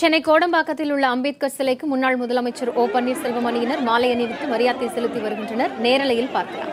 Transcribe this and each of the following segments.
சென்னை கோடம்பாக்கத்தில் உள்ள அம்பேத்கர் சிலைக்கு முன்னாள் முதலமைச்சர் ஓ பன்னீர்செல்வம் அணியினர் மாலை அணிவித்து மரியாதை செலுத்தி வருகின்றனர். நேரலையில் பார்க்கலாம்.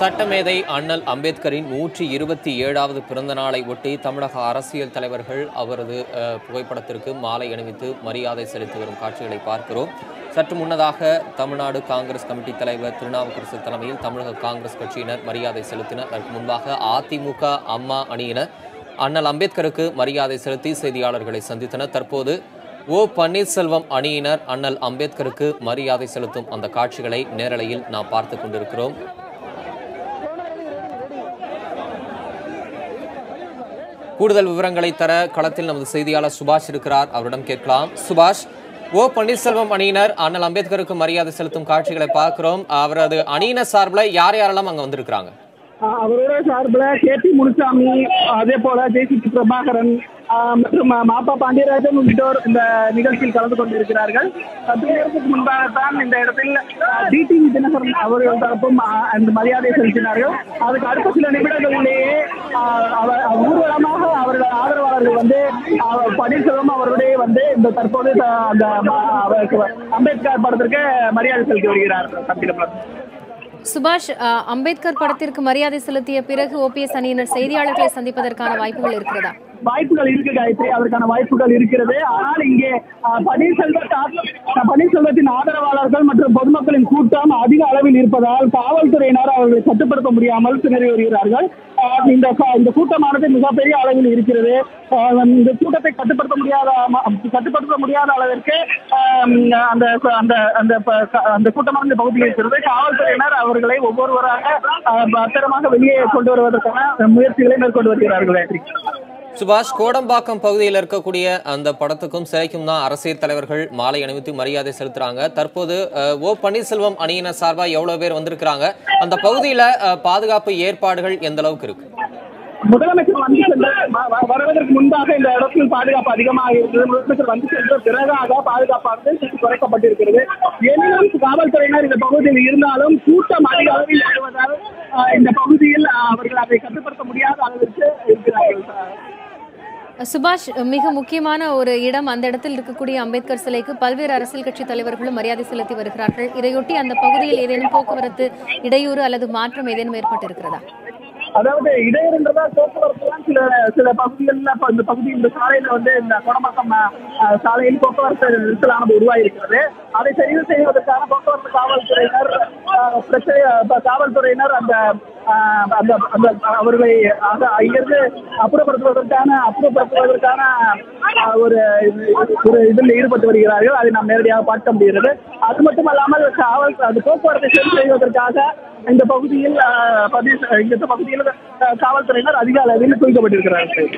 சட்டமேதை அண்ணல் அம்பேத்கரின் 127வது பிறந்த நாளை ஒட்டி தமிழக அரசியல் தலைவர்கள் அவரது புகைப்படத்திற்கு மாலை அணிவித்து மரியாதை செலுத்தி வரும் காட்சிகளை பார்க்கிறோம். சற்று முன்னதாக தமிழ்நாடு காங்கிரஸ் கமிட்டி தலைவர் திருநாவுக்கரசு தலைமையில் தமிழக காங்கிரஸ் கட்சியினர் மரியாதை செலுத்தினர். அதற்கு முன்பாக அதிமுக அம்மா அணியினர் அண்ணல் அம்பேத்கருக்கு மரியாதை செலுத்தி செய்தியாளர்களை சந்தித்தனர். தற்போது ஓ பன்னீர்செல்வம் அணியினர் அண்ணல் அம்பேத்கருக்கு மரியாதை செலுத்தும் அந்த காட்சிகளை நேரலையில் நாம் பார்த்து கொண்டிருக்கிறோம். கூடுதல் விவரங்களை தர களத்தில் நமது செய்தியாளர் சுபாஷ் இருக்கிறார். அவரிடம் கேட்கலாம். சுபாஷ், ஓ பன்னீர்செல்வம் அணியினர் அண்ணல் அம்பேத்கருக்கு மரியாதை செலுத்தும் காட்சிகளை பார்க்கிறோம். அவரது அணியினர் சார்பில் யாரெல்லாம் அங்க வந்திருக்கிறாங்க? அவரோட சார்பில் KP முனுசாமி, அதே போல JCP பிரபாகரன் மற்றும் மாப்பா பாண்டியராஜன் உள்ளிட்டோர் இந்த நிகழ்ச்சியில் கலந்து கொண்டிருக்கிறார்கள். 10 நேரத்துக்கு முன்பாகத்தான் இந்த இடத்தில் DTV தினகரன் அவர்கள் தரப்பும் அந்த மரியாதை செலுத்தினார்கள். அதுக்கு அடுத்த சில நிமிடங்களிலேயே ஊர்வலமாக அவர்கள் ஆதரவாளர்கள் வந்து பன்னீர்செல்வம் அவர்களுடைய வந்து இந்த தற்போது அந்த அம்பேத்கர் படத்திற்கு மரியாதை செலுத்தி வருகிறார். சுபாஷ், அம்பேத்கர் படத்திற்கு மரியாதை செலுத்திய பிறகு OPS அணியினர் செய்தியாளர்களை சந்திப்பதற்கான வாய்ப்புகள் இருக்கிறதா? வாய்ப்புகள் இருக்கு காயத்ரி, அதற்கான வாய்ப்புகள் இருக்கிறது. ஆனால் இங்கே பன்னீர்செல்வத்தின் ஆதரவாளர்கள் மற்றும் பொதுமக்களின் கூட்டம் அதிக அளவில் இருப்பதால் காவல்துறையினர் அவர்களை கட்டுப்படுத்த முடியாமல் திணறி வருகிறார்கள். இந்த கூட்டமானது மிகப்பெரிய அளவில் இருக்கிறது. இந்த கூட்டத்தை கட்டுப்படுத்த முடியாத அளவிற்கு அந்த கூட்டமான பகுதியில் இருக்கிறது. காவல்துறையினர் அவர்களை ஒவ்வொருவராக பத்திரமாக வெளியே கொண்டு வருவதற்கான முயற்சிகளை மேற்கொண்டு வருகிறார்கள். சுபாஷ், கோடம்பாக்கம் பகுதியில் இருக்கக்கூடிய அந்த படத்துக்கும் சிலைக்கும் தான் அரசியல் தலைவர்கள் மாலை அணிவித்து மரியாதை செலுத்துறாங்க. தற்போது ஓ பன்னீர்செல்வம் அணியினர் சார்பா எவ்வளவு பேர் வந்திருக்கிறாங்க? அந்த பகுதியில பாதுகாப்பு ஏற்பாடுகள் எந்த அளவுக்கு இருக்கு? முதலமைச்சர் வந்து வருவதற்கு முன்பாக இந்த இடத்தில் பாதுகாப்பு அதிகமாக இருக்கிறது. முதலமைச்சர் வந்து சென்ற பிறகாக பாதுகாப்பானது குறைக்கப்பட்டிருக்கிறது. எனினும் காவல்துறையினர் இந்த பகுதியில் இருந்தாலும் கூட்டம் அதிக அளவில் வருவதால் இந்த பகுதியில் அவர்கள் அதை கட்டுப்படுத்த முடியாத அளவிற்கு இருக்கிறார்கள். சுபாஷ், மிக முக்கியமான ஒரு இடம். அந்த இடத்தில் இருக்கக்கூடிய அம்பேத்கர் சிலைக்கு பல்வேறு அரசியல் கட்சி தலைவர்களும் மரியாதை செலுத்தி வருகிறார்கள். இதையொட்டி அந்த பகுதியில் ஏதேனும் போக்குவரத்து இடையூறு அல்லது மாற்றம் ஏதேனும் ஏற்பட்டிருக்கிறதா? அதாவது இடையூறுன்றதா போக்குவரத்து தான் சில பகுதிகளில் இந்த சாலையில வந்து இந்த கோடம்பாக்கம் சாலையில் போக்குவரத்து நெரிசலானது உருவாயிருக்கிறது. அதை சரி செய்வதற்கான போக்குவரத்து காவல்துறையினர் அந்த அவர்களை அங்கிருந்து அப்புறப்படுத்துவதற்கான ஒரு இதில் ஈடுபட்டு வருகிறார்கள். அதை நாம் நேரடியாக பார்க்க முடிகிறது. அது மட்டுமல்லாமல் அந்த போக்குவரத்தை சரி செய்வதற்காக இந்த பகுதியில் காவல்துறையினர் அதிக அளவில் குவிக்கப்பட்டிருக்கிறார்கள்.